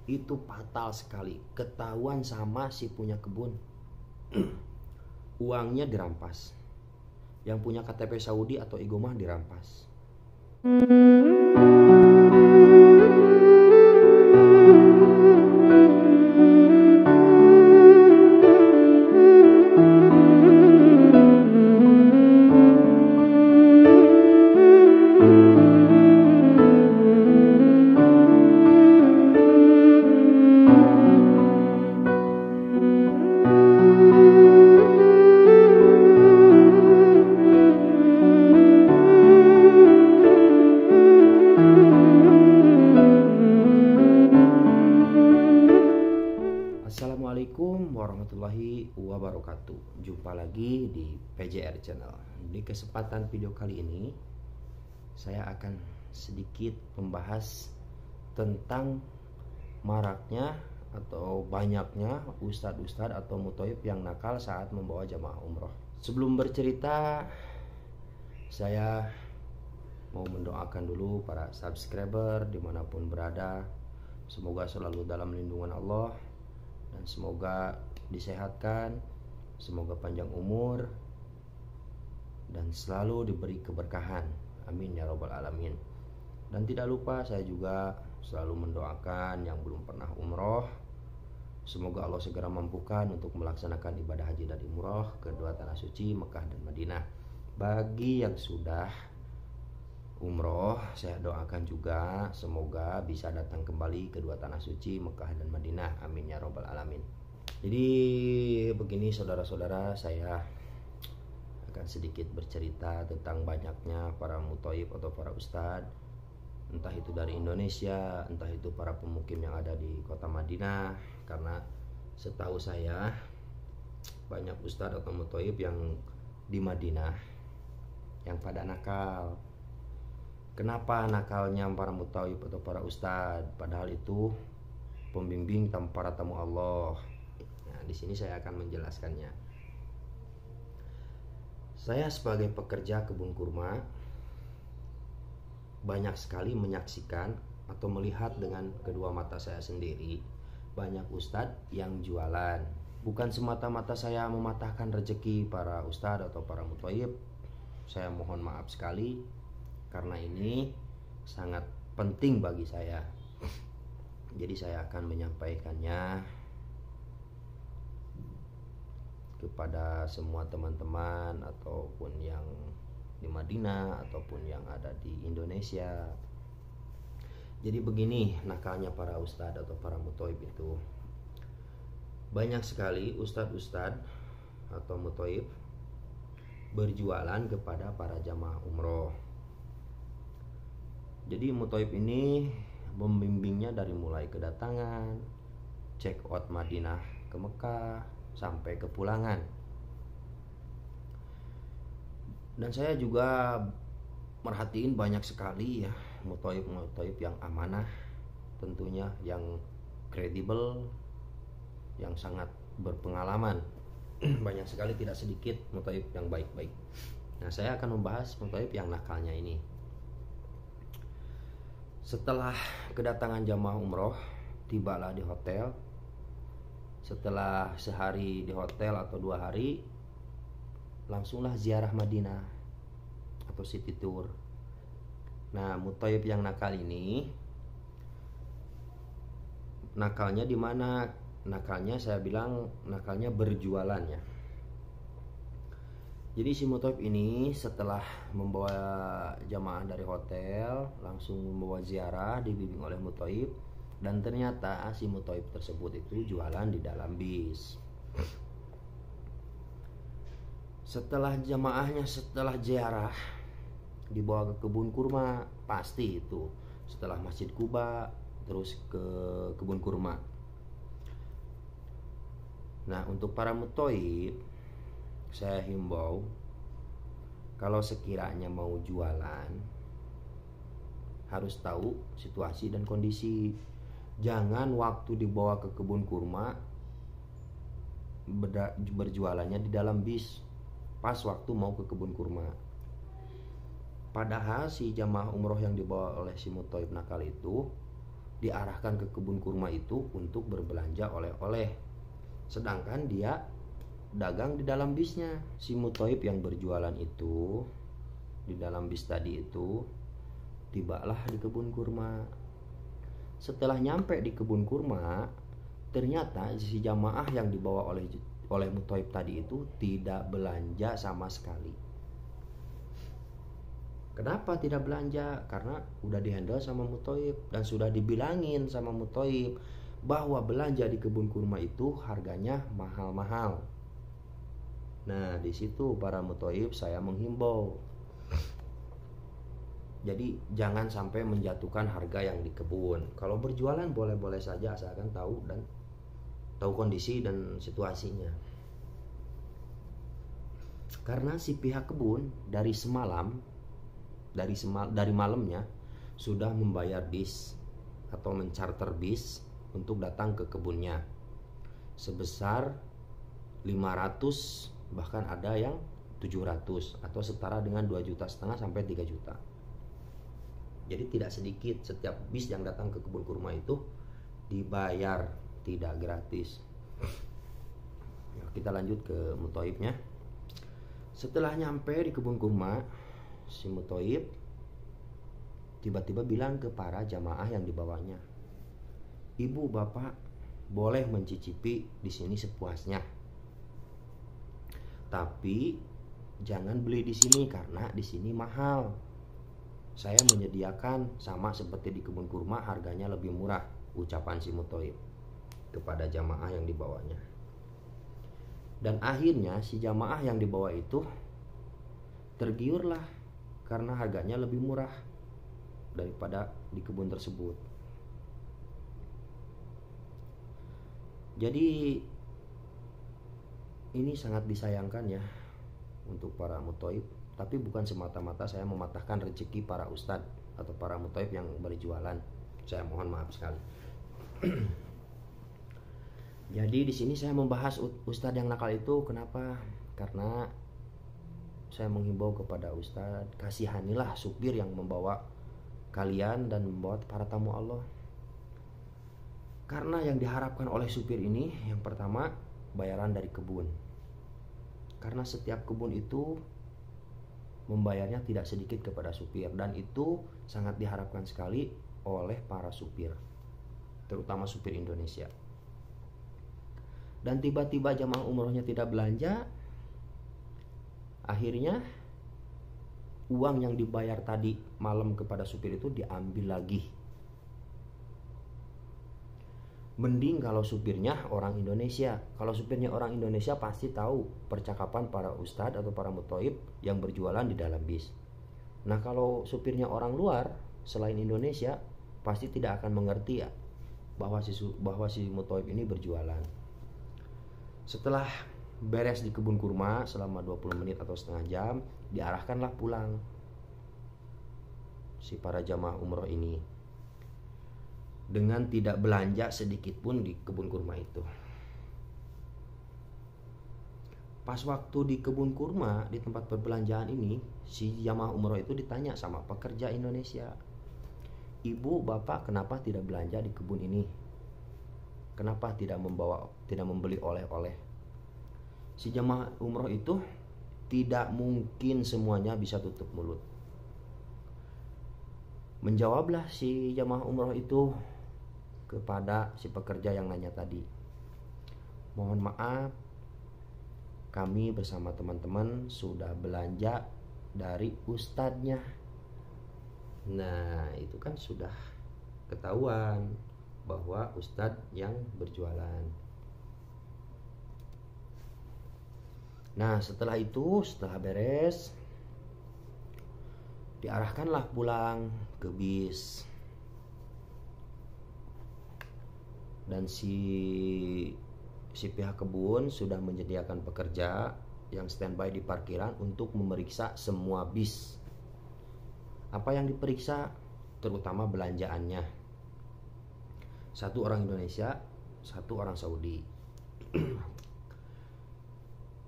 itu fatal sekali. Ketahuan sama si punya kebun, uangnya dirampas. Yang punya KTP Saudi atau Igomah dirampas. Assalamualaikum warahmatullahi wabarakatuh. Jumpa lagi di PJR Channel. Di kesempatan video kali ini saya akan sedikit membahas tentang maraknya atau banyaknya ustadz-ustadz atau muthayyib yang nakal saat membawa jamaah umroh. Sebelum bercerita, saya mau mendoakan dulu para subscriber dimanapun berada. Semoga selalu dalam lindungan Allah dan semoga disehatkan, semoga panjang umur dan selalu diberi keberkahan. Amin ya robbal alamin. Dan tidak lupa saya juga selalu mendoakan yang belum pernah umroh, semoga Allah segera mampukan untuk melaksanakan ibadah haji dan umroh ke dua tanah suci Mekah dan Madinah. Bagi yang sudah umroh, saya doakan juga semoga bisa datang kembali ke dua tanah suci Mekah dan Madinah. Amin ya robbal alamin. Jadi begini saudara-saudara, saya akan sedikit bercerita tentang banyaknya para muthayyib atau para ustadz, entah itu dari Indonesia, entah itu para pemukim yang ada di kota Madinah. Karena setahu saya banyak ustadz atau muthayyib yang di Madinah yang pada nakal. Kenapa nakalnya para muthayyib atau para ustadz? Padahal itu pembimbing para tamu Allah. Nah, di sini saya akan menjelaskannya. Saya sebagai pekerja kebun kurma banyak sekali menyaksikan atau melihat dengan kedua mata saya sendiri banyak ustadz yang jualan. Bukan semata-mata saya mematahkan rezeki para ustadz atau para muthayyib. Saya mohon maaf sekali, karena ini sangat penting bagi saya. Jadi saya akan menyampaikannya kepada semua teman-teman ataupun yang di Madinah ataupun yang ada di Indonesia. Jadi begini nakalnya para ustadz atau para muthayyib itu. Banyak sekali ustadz-ustadz atau muthayyib berjualan kepada para jamaah umroh. Jadi muthayyib ini membimbingnya dari mulai kedatangan, check out Madinah ke Mekah, sampai kepulangan. Dan saya juga merhatiin banyak sekali ya muthayyib yang amanah, tentunya yang kredibel, yang sangat berpengalaman. Banyak sekali, tidak sedikit muthayyib yang baik-baik. Nah, saya akan membahas muthayyib yang nakalnya ini. Setelah kedatangan jamaah umroh, tibalah di hotel. Setelah sehari di hotel atau 2 hari, langsunglah ziarah Madinah atau city tour. Nah, muthayyib yang nakal ini, nakalnya di mana? Nakalnya saya bilang nakalnya berjualan ya. Jadi si muthayyib ini setelah membawa jamaah dari hotel langsung membawa ziarah, dibimbing oleh muthayyib, dan ternyata si muthayyib tersebut itu jualan di dalam bis. Setelah jamaahnya setelah ziarah dibawa ke kebun kurma, pasti itu setelah Masjid Kuba terus ke kebun kurma. Nah, untuk para muthayyib saya himbau, kalau sekiranya mau jualan harus tahu situasi dan kondisi. Jangan waktu dibawa ke kebun kurma berjualannya di dalam bis pas waktu mau ke kebun kurma. Padahal si jamaah umroh yang dibawa oleh si muthayyib nakal itu diarahkan ke kebun kurma itu untuk berbelanja oleh-oleh. Sedangkan dia dagang di dalam bisnya. Si Muthaib yang berjualan itu di dalam bis tadi itu tibalah di kebun kurma. Setelah nyampe di kebun kurma, ternyata si jamaah yang dibawa oleh Muthaib tadi itu tidak belanja sama sekali. Kenapa tidak belanja? Karena udah dihandle sama Muthaib dan sudah dibilangin sama Muthaib bahwa belanja di kebun kurma itu harganya mahal-mahal. Nah, di situ para Muthaib saya menghimbau. Jadi jangan sampai menjatuhkan harga yang di kebun. Kalau berjualan boleh-boleh saja asalkan tahu kondisi dan situasinya. Karena si pihak kebun dari malamnya sudah membayar bis atau mencarter bis untuk datang ke kebunnya sebesar 500, bahkan ada yang 700 atau setara dengan 2,5 juta sampai 3 juta. Jadi tidak sedikit, setiap bis yang datang ke kebun kurma itu dibayar, tidak gratis. Kita lanjut ke Muthaibnya. Setelah nyampe di kebun kurma, si Muthaib tiba-tiba bilang ke para jamaah yang dibawanya, "Ibu, bapak boleh mencicipi di sini sepuasnya. Tapi jangan beli di sini karena di sini mahal. Saya menyediakan sama seperti di kebun kurma, harganya lebih murah," ucapan si Muthaib kepada jamaah yang dibawanya. Dan akhirnya si jamaah yang dibawa itu tergiurlah karena harganya lebih murah daripada di kebun tersebut. Jadi ini sangat disayangkan ya untuk para Muthaib, tapi bukan semata-mata saya mematahkan rezeki para ustadz atau para Muthaib yang berjualan. Saya mohon maaf sekali. Jadi di sini saya membahas ustadz yang nakal itu kenapa? Karena saya menghimbau kepada ustadz, kasihanilah supir yang membawa kalian dan membawa para tamu Allah. Karena yang diharapkan oleh supir ini yang pertama bayaran dari kebun. Karena setiap kebun itu membayarnya tidak sedikit kepada supir, dan itu sangat diharapkan sekali oleh para supir, terutama supir Indonesia. Dan tiba-tiba jamaah umrohnya tidak belanja, akhirnya uang yang dibayar tadi malam kepada supir itu diambil lagi. Mending kalau supirnya orang Indonesia. Kalau supirnya orang Indonesia pasti tahu percakapan para ustadz atau para Muthaib yang berjualan di dalam bis. Nah, kalau supirnya orang luar selain Indonesia pasti tidak akan mengerti ya bahwa si Muthaib ini berjualan. Setelah beres di kebun kurma selama 20 menit atau setengah jam, diarahkanlah pulang si para jamaah umroh ini dengan tidak belanja sedikit pun di kebun kurma itu. Pas waktu di kebun kurma, di tempat perbelanjaan ini, si jamaah umroh itu ditanya sama pekerja Indonesia, "Ibu, bapak kenapa tidak belanja di kebun ini? Kenapa tidak membeli oleh-oleh?" Si jamaah umroh itu tidak mungkin semuanya bisa tutup mulut. Menjawablah si jamaah umroh itu kepada si pekerja yang nanya tadi, "Mohon maaf, kami bersama teman-teman sudah belanja dari ustadznya." Nah, itu kan sudah ketahuan bahwa ustadz yang berjualan. Nah, setelah beres, diarahkanlah pulang ke bis. Dan si pihak kebun sudah menyediakan pekerja yang standby di parkiran untuk memeriksa semua bis. Apa yang diperiksa? Terutama belanjaannya. Satu orang Indonesia, satu orang Saudi.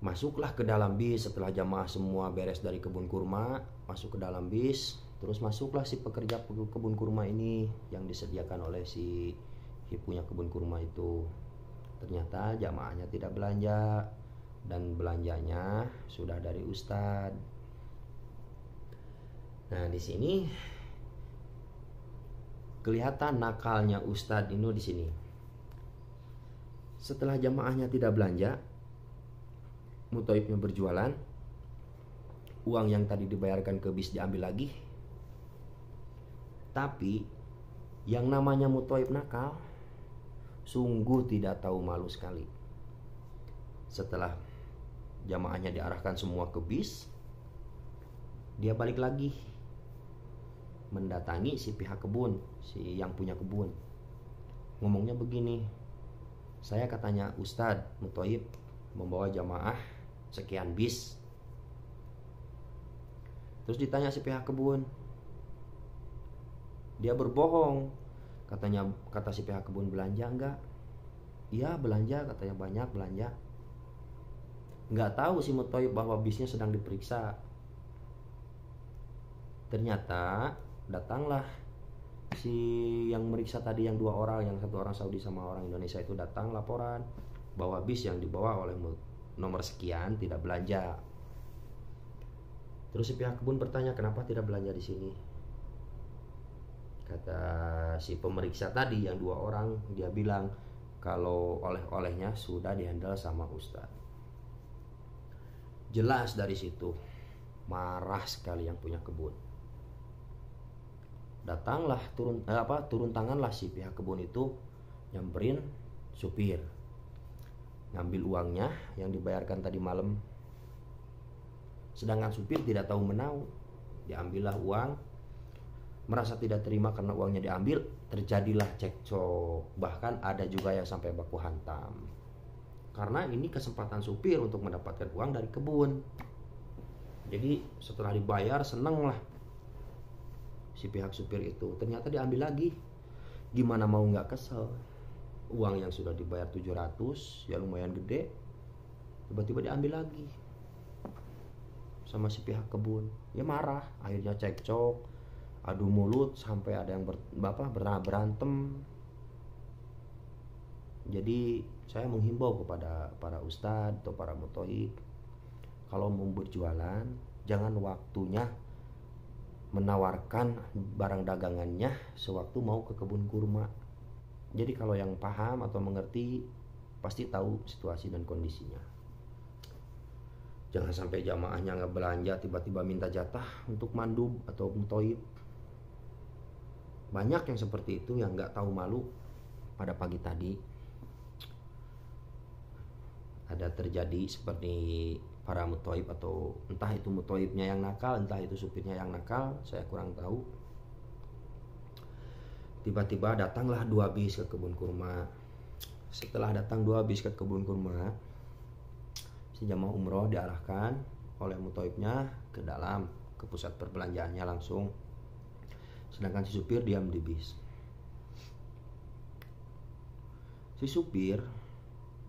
Masuklah ke dalam bis setelah jamaah semua beres dari kebun kurma, masuk ke dalam bis. Terus masuklah si pekerja kebun kurma ini yang disediakan oleh si punya kebun kurma itu. Ternyata jamaahnya tidak belanja, dan belanjanya sudah dari Ustadz. Nah, di sini kelihatan nakalnya Ustadz ini di sini. Setelah jamaahnya tidak belanja, Muthaibnya berjualan, uang yang tadi dibayarkan ke bis diambil lagi. Tapi yang namanya Muthaib nakal sungguh tidak tahu malu sekali. Setelah jamaahnya diarahkan semua ke bis, dia balik lagi mendatangi si pihak kebun, si yang punya kebun. Ngomongnya begini, saya katanya Ustadz Muthaib membawa jamaah sekian bis. Terus ditanya si pihak kebun, dia berbohong. Kata si pihak kebun, belanja enggak? Iya belanja, katanya banyak belanja. Enggak tahu si Muthaib bahwa bisnya sedang diperiksa. Ternyata datanglah si yang meriksa tadi, yang 2 orang, yang 1 orang Saudi sama orang Indonesia itu, datang laporan bahwa bis yang dibawa oleh nomor sekian tidak belanja. Terus si pihak kebun bertanya, kenapa tidak belanja di sini? Kata si pemeriksa tadi yang 2 orang, dia bilang kalau oleh-olehnya sudah dihandle sama Ustadz. Jelas dari situ marah sekali yang punya kebun. Datanglah turun tanganlah si pihak kebun itu, nyamperin supir, ngambil uangnya yang dibayarkan tadi malam. Sedangkan supir tidak tahu menau, diambillah uang. Merasa tidak terima karena uangnya diambil, terjadilah cekcok. Bahkan ada juga yang sampai baku hantam. Karena ini kesempatan supir untuk mendapatkan uang dari kebun. Jadi setelah dibayar seneng lah si pihak supir itu. Ternyata diambil lagi. Gimana mau gak kesel? Uang yang sudah dibayar 700, ya lumayan gede, tiba-tiba diambil lagi sama si pihak kebun. Ya marah, akhirnya cekcok, adu mulut, sampai ada yang berantem. Jadi saya menghimbau kepada para ustadz atau para muthaib, kalau mau berjualan jangan waktunya menawarkan barang dagangannya sewaktu mau ke kebun kurma. Jadi kalau yang paham atau mengerti pasti tahu situasi dan kondisinya. Jangan sampai jamaahnya nggak belanja tiba-tiba minta jatah untuk mandub atau muthaib. Banyak yang seperti itu yang nggak tahu malu. Pada pagi tadi ada terjadi seperti para muthaib, atau entah itu muthaibnya yang nakal, entah itu supirnya yang nakal, saya kurang tahu. Tiba-tiba datanglah 2 bis ke kebun kurma. Setelah datang 2 bis ke kebun kurma, si jamaah umroh diarahkan oleh muthaibnya ke dalam, ke pusat perbelanjaannya langsung. Sedangkan si supir diam di bis. Si supir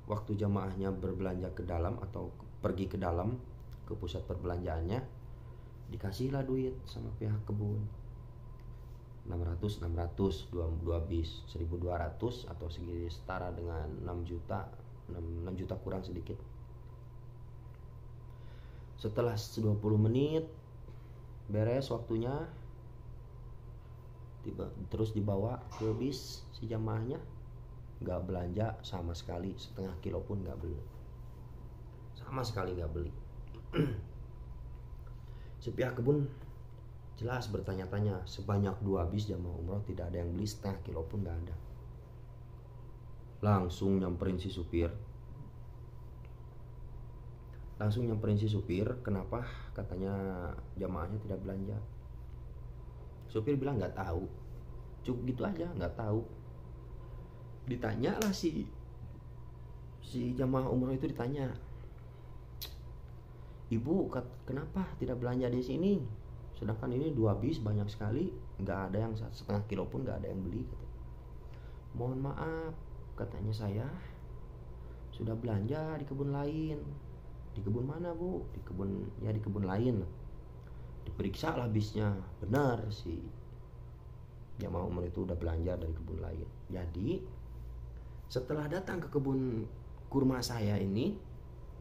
waktu jamaahnya berbelanja ke dalam atau pergi ke dalam ke pusat perbelanjaannya, dikasihlah duit sama pihak kebun. 600 2 bis 1.200 atau setara dengan 6 juta kurang sedikit. Setelah 20 menit beres waktunya, terus dibawa ke bis si jamaahnya, nggak belanja sama sekali, setengah kilo pun nggak beli, sama sekali nggak beli. Si pihak kebun jelas bertanya-tanya, sebanyak 2 bis jamaah umroh tidak ada yang beli, setengah kilo pun nggak ada. Langsung nyamperin si supir, kenapa katanya jamaahnya tidak belanja. Supir bilang nggak tahu, cukup gitu aja, nggak tahu. Ditanya lah si jamaah umroh itu, ditanya, ibu kenapa tidak belanja di sini, sedangkan ini 2 bis banyak sekali, nggak ada yang setengah kilo pun nggak ada yang beli. Mohon maaf, katanya, saya sudah belanja di kebun lain. Di kebun mana bu? Di kebun lain. Diperiksa lah bisnya, benar sih jamaah umroh itu udah belanja dari kebun lain. Jadi setelah datang ke kebun kurma saya ini,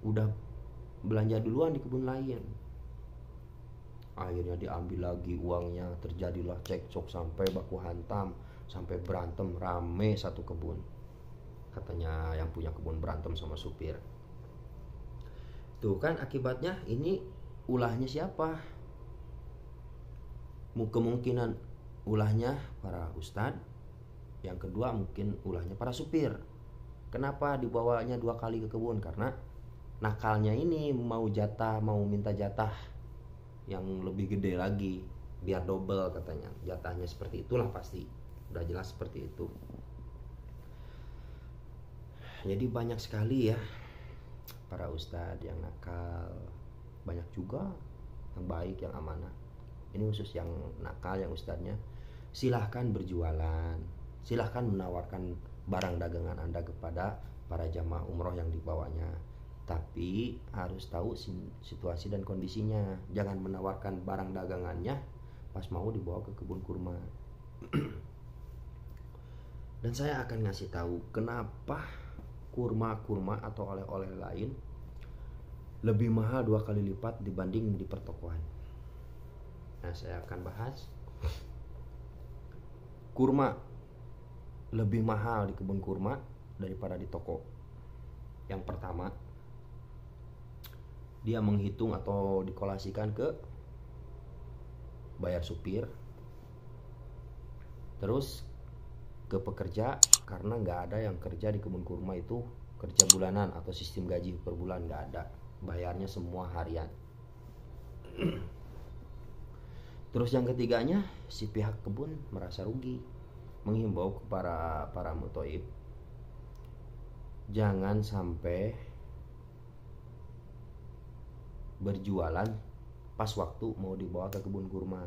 udah belanja duluan di kebun lain. Akhirnya diambil lagi uangnya, terjadilah cekcok sampai baku hantam, sampai berantem rame satu kebun. Katanya yang punya kebun berantem sama supir. Tuh kan akibatnya, ini ulahnya siapa? Kemungkinan ulahnya para ustadz, yang kedua mungkin ulahnya para supir. Kenapa dibawanya 2 kali ke kebun? Karena nakalnya ini mau minta jatah yang lebih gede lagi, biar double katanya jatahnya. Seperti itulah, pasti udah jelas seperti itu. Jadi banyak sekali ya para ustadz yang nakal, banyak juga yang baik, yang amanah. Ini khusus yang nakal, yang ustadznya. Silahkan berjualan, silahkan menawarkan barang dagangan Anda kepada para jamaah umroh yang dibawanya. Tapi harus tahu situasi dan kondisinya. Jangan menawarkan barang dagangannya pas mau dibawa ke kebun kurma. Dan saya akan ngasih tahu kenapa kurma atau oleh-oleh lain lebih mahal 2 kali lipat dibanding di pertokoan. Nah, saya akan bahas kurma lebih mahal di kebun kurma daripada di toko. Yang pertama, dia menghitung atau dikolasikan ke bayar supir, terus ke pekerja, karena nggak ada yang kerja di kebun kurma itu kerja bulanan atau sistem gaji per bulan, nggak ada, bayarnya semua harian. Terus yang ketiganya, si pihak kebun merasa rugi, menghimbau kepada para muthaif, jangan sampai berjualan pas waktu mau dibawa ke kebun kurma.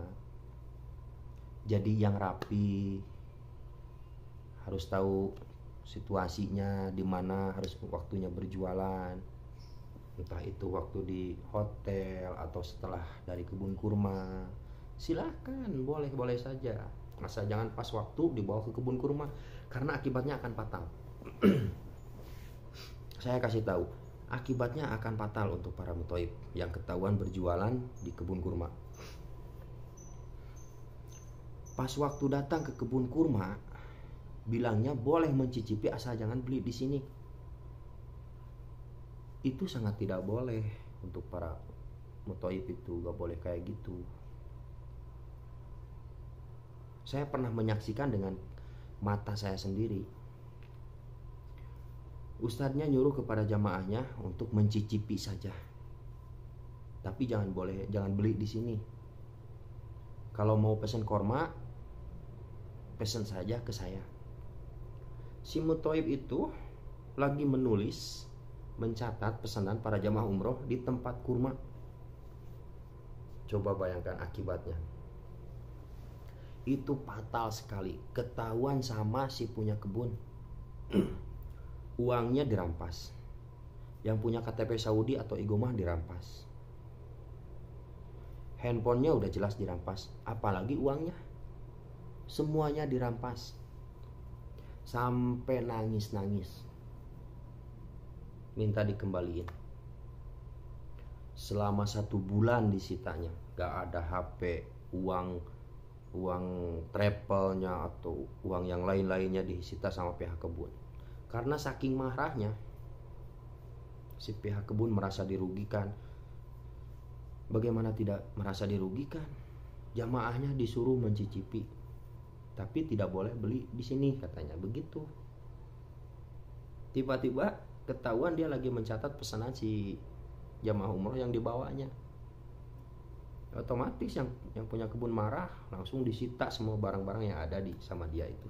Jadi yang rapi, harus tahu situasinya di mana harus waktunya berjualan. Entah itu waktu di hotel atau setelah dari kebun kurma. Silahkan, boleh saja. Masa jangan pas waktu dibawa ke kebun kurma, karena akibatnya akan fatal. Saya kasih tahu, akibatnya akan fatal untuk para muthaif yang ketahuan berjualan di kebun kurma. Pas waktu datang ke kebun kurma, bilangnya boleh mencicipi asal jangan beli di sini. Itu sangat tidak boleh untuk para muthaif, itu gak boleh kayak gitu. Saya pernah menyaksikan dengan mata saya sendiri. Ustadznya nyuruh kepada jamaahnya untuk mencicipi saja, tapi jangan beli di sini. Kalau mau pesen korma, pesen saja ke saya. Si muthaif itu lagi mencatat pesanan para jamaah umroh di tempat kurma. Coba bayangkan akibatnya. Itu fatal sekali. Ketahuan sama si punya kebun, uangnya dirampas. Yang punya KTP Saudi atau Igomah dirampas. Handphonenya udah jelas dirampas, apalagi uangnya. Semuanya dirampas. Sampai nangis-nangis, minta dikembaliin. Selama 1 bulan disitanya, gak ada HP, uang travelnya atau uang yang lain-lainnya disita sama pihak kebun. Karena saking marahnya, si pihak kebun merasa dirugikan. Bagaimana tidak merasa dirugikan? Jamaahnya disuruh mencicipi, tapi tidak boleh beli di sini, katanya begitu. Tiba-tiba ketahuan dia lagi mencatat pesanan si jamaah umroh yang dibawanya. Otomatis yang punya kebun marah, langsung disita semua barang-barang yang ada sama dia itu.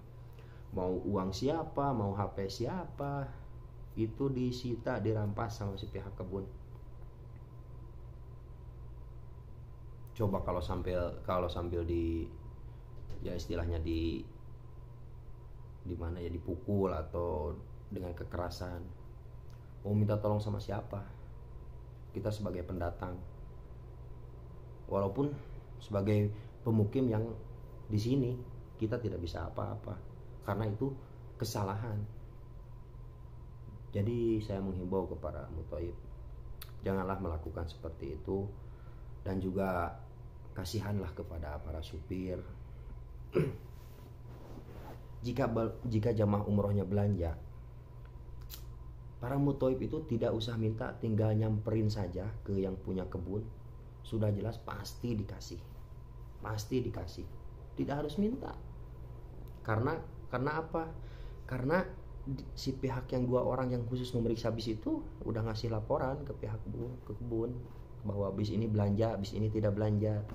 Mau uang siapa, mau HP siapa, itu disita, dirampas sama si pihak kebun. Coba kalau sambil ya istilahnya di mana ya, dipukul atau dengan kekerasan, mau minta tolong sama siapa? Kita sebagai pendatang, walaupun Sebagai pemukim yang di sini kita tidak bisa apa-apa karena itu kesalahan. Jadi saya menghimbau kepada muthaif, janganlah melakukan seperti itu, dan juga kasihanlah kepada para supir. Jika jamaah umrohnya belanja, para muthaif itu tidak usah minta, tinggal nyamperin saja ke yang punya kebun, sudah jelas pasti dikasih, tidak harus minta. Karena apa? Karena si pihak yang 2 orang yang khusus memeriksa bis itu udah ngasih laporan ke pihak kebun bahwa bis ini belanja, bis ini tidak belanja.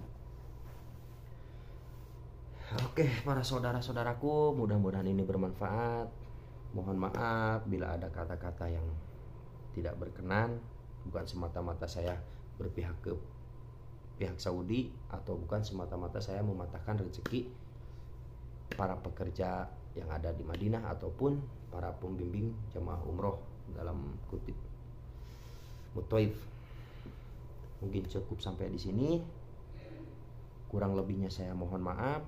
Oke, para saudara-saudaraku, mudah-mudahan ini bermanfaat. Mohon maaf bila ada kata-kata yang tidak berkenan. Bukan semata-mata saya berpihak ke pihak Saudi, atau bukan semata-mata saya mematahkan rezeki para pekerja yang ada di Madinah ataupun para pembimbing jamaah umroh dalam kutip muthaif. Mungkin cukup sampai di sini. Kurang lebihnya saya mohon maaf.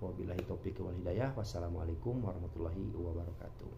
Wabillahi taufiq wal hidayah. Wassalamualaikum warahmatullahi wabarakatuh.